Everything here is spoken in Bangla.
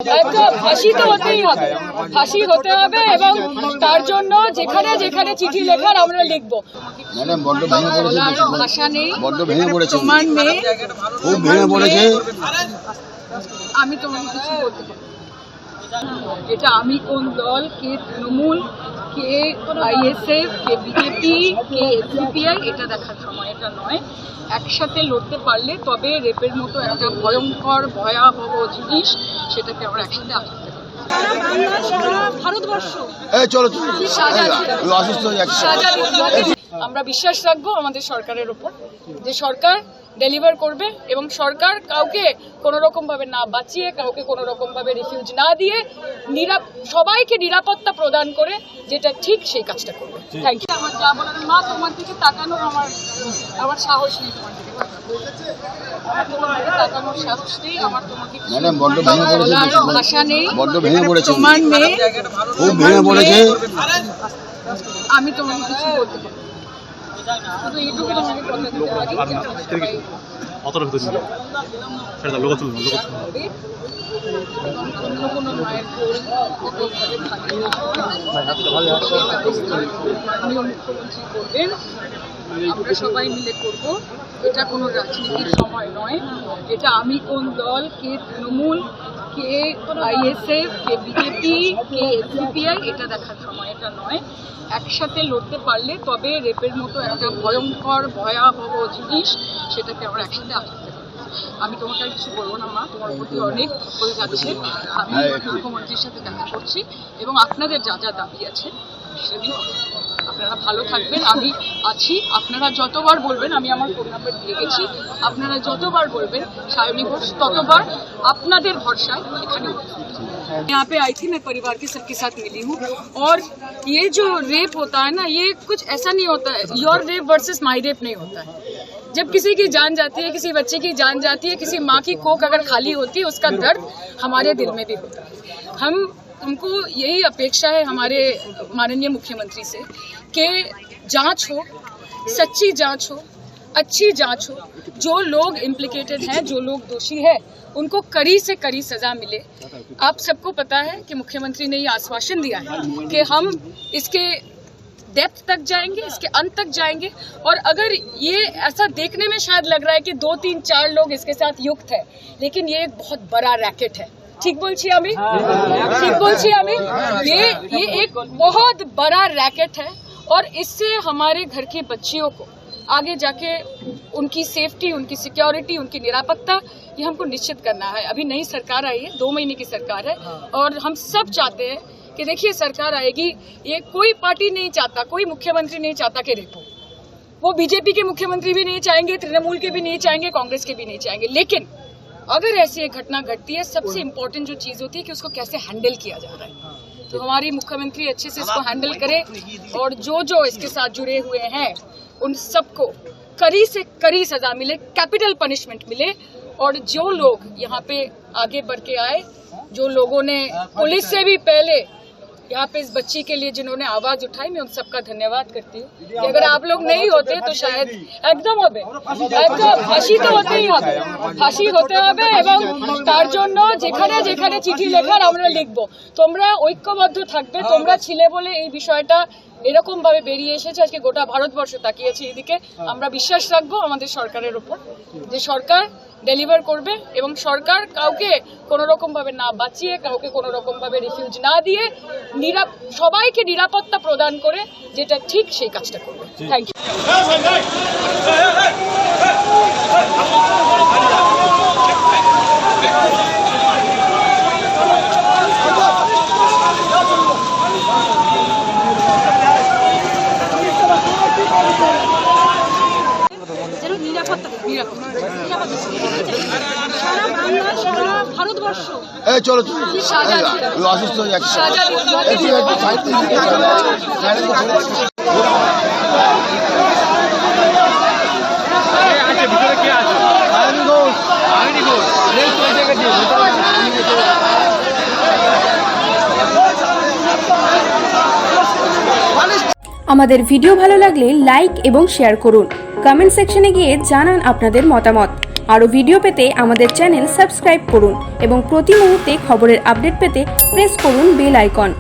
ফাঁসি তো হতেই হবে, ফাঁসি হতে হবে এবং তার জন্য যেখানে যেখানে চিঠি লেখার আমরা লিখবো। ম্যাডাম বড্ড ভেঙে পড়েছে, ভাষা নেই, বড্ড ভেঙে পড়েছে, প্রমাণ নেই, খুব ভেঙে পড়েছে। আমি তোমাকে কিছু বলতে পারি, এটা আমি কোন দল, কে তৃণমূল, কে আইএসএফ, কে বিজেপি, কে সিপিআই, এটা দেখার সময় এটা নয়। একসাথে লড়তে পারলে তবে রেপের মতো একটা ভয়ঙ্কর ভয়াবহ জিনিস, সেটাকে আমরা একসাথে আটকাতে পারি। ভারতবর্ষ আমরা বিশ্বাস রাখবো আমাদের সরকারের উপর, যে সরকার ডেলিভার করবে এবং সরকার কাউকে কোনো রকম ভাবে না বাঁচিয়ে, কাউকে কোনো রকম ভাবে রিফিউজ না দিয়ে সবাইকে নিরাপত্তা প্রদান করে যেটা ঠিক সেই কাজটা করবে। Thank you. আমার যা বলার, মা তোমার দিকে তাকানোর আমার সাহস নেই, তোমার দিকে তাকানোর সাহস নেই আমার, তোমাকে ম্যাডাম বড্ড ভেঙে পড়েছে, ভাষা নেই, বড্ড ভেঙে পড়েছে, প্রমাণ নেই, খুব ভেঙে পড়েছে। আমি তোমাকে কিছু বলতে পারি, শুধু এইটুকু তোমাকে কথা দিতে পারি, অন্য কোনো মায়ের মাননীয় মুখ্যমন্ত্রী করবেন, আমরা সবাই মিলে করব। এটা কোনো রাজনীতির সময় নয়, এটা আমি কোন দল, কে তৃণমূল, কে আইএসএফ, কে বিজেপি, কে সিপিআই, এটা দেখার সময় এটা নয়। একসাথে লড়তে পারলে তবে রেপের মতো একটা ভয়ঙ্কর ভয়াবহ জিনিস, সেটাকে আমরা একসাথে আটকাতে পারি। আমি তোমাকে আর কিছু বলবো না মা, তোমার প্রতি অনেক হয়ে যাচ্ছে। আমি মুখ্যমন্ত্রীর সাথে দেখা করছি এবং আপনাদের যা যা দাবি আছে সেদিন আপনারা ভালো থাকবেন, আমি আছি। আপনারা যতবার বলবেন, আমি আমার ফোন নাম্বার দিয়ে গেছি, আপনারা যতবার বলবেন সায়নী ঘোষ, ততবার আপনাদের ভরসায় এখানে यहाँ पे आई थी। मैं परिवार के सबके साथ मिली हूँ और ये जो रेप होता है ना, ये कुछ ऐसा नहीं होता है, your rape versus my rape नहीं होता है। जब किसी की जान जाती है, किसी बच्चे की जान जाती है, किसी माँ की कोख अगर खाली होती है, उसका दर्द हमारे दिल में भी होता है। हमको यही अपेक्षा है हमारे माननीय मुख्यमंत्री से कि जांच हो, सच्ची जांच हो, अच्छी जांच हो, जो लोग इम्प्लिकेटेड हैं, जो लोग दोषी है, उनको कड़ी से कड़ी सजा मिले। आप सबको पता है कि मुख्यमंत्री ने ये आश्वासन दिया है कि हम इसके डेप्थ तक जाएंगे, इसके अंत तक जाएंगे। और अगर ये ऐसा देखने में शायद लग रहा है कि 2, 3, 4 लोग इसके साथ युक्त है, लेकिन ये एक बहुत बड़ा रैकेट है। ठीक बोलছি আমি, ठीक बोलছি আমি, ये एक बहुत बड़ा रैकेट है और इससे हमारे घर की बच्चियों को आगे जाके उनकी सेफ्टी, उनकी सिक्योरिटी, उनकी निरापत्ता, ये हमको निश्चित करना है। अभी नई सरकार आई है, 2 महीने की सरकार है और हम सब चाहते हैं कि देखिए सरकार आएगी, ये कोई पार्टी नहीं चाहता, कोई मुख्यमंत्री नहीं चाहता कि रेप हो। वो बीजेपी के मुख्यमंत्री भी नहीं चाहेंगे, तृणमूल के भी नहीं चाहेंगे, कांग्रेस के भी नहीं चाहेंगे। लेकिन अगर ऐसी एक घटना घटती है, सबसे इम्पोर्टेंट जो चीज होती है कि उसको कैसे हैंडल किया जा रहा है। तो हमारी मुख्यमंत्री अच्छे से इसको हैंडल करे और जो इसके साथ जुड़े हुए हैं उन सबको कड़ी से कड़ी सजा मिले, कैपिटल पनिशमेंट मिले। और जो लोग यहाँ पे आगे बढ़ के आए, जो लोगों ने पुलिस से भी पहले यहाँ पे इस बच्ची के लिए जिन्होंने आवाज उठाई, मैं उन सबका धन्यवाद करती हूँ। कि अगर आप लोग नहीं होते तो शायद একদম হবে, একদম ফাঁসি তো হতেই হবে, ফাঁসি হতে হবে এবং তার জন্য যেখানে যেখানে চিঠি লেখার আমরা লিখবো। তোমরা ঐক্যবদ্ধ থাকবে, তোমরা ছিলে বলে এই বিষয়টা এরকম ভাবে বেরিয়ে এসেছে। আজকে গোটা ভারতবর্ষ তাকিয়েছে এদিকে। আমরা বিশ্বাস রাখবো আমাদের সরকারের উপর, যে সরকার ডেলিভার করবে এবং সরকার কাউকে কোনো রকম ভাবে না বাঁচিয়ে, কাউকে কোনো রকম ভাবে রিফিউজ না দিয়ে সবাইকে নিরাপত্তা প্রদান করে যেটা ঠিক সেই কাজটা করবে। Thank you. ভারতবর্ষ অসুস্থ হয়ে যাচ্ছে। আমাদের ভিডিও ভালো লাগলে লাইক এবং শেয়ার করুন। কমেন্ট সেকশনে গিয়ে জানান আপনাদের মতামত। আরও ভিডিও পেতে আমাদের চ্যানেল সাবস্ক্রাইব করুন এবং প্রতি মুহূর্তে খবরের আপডেট পেতে প্রেস করুন বেল আইকন।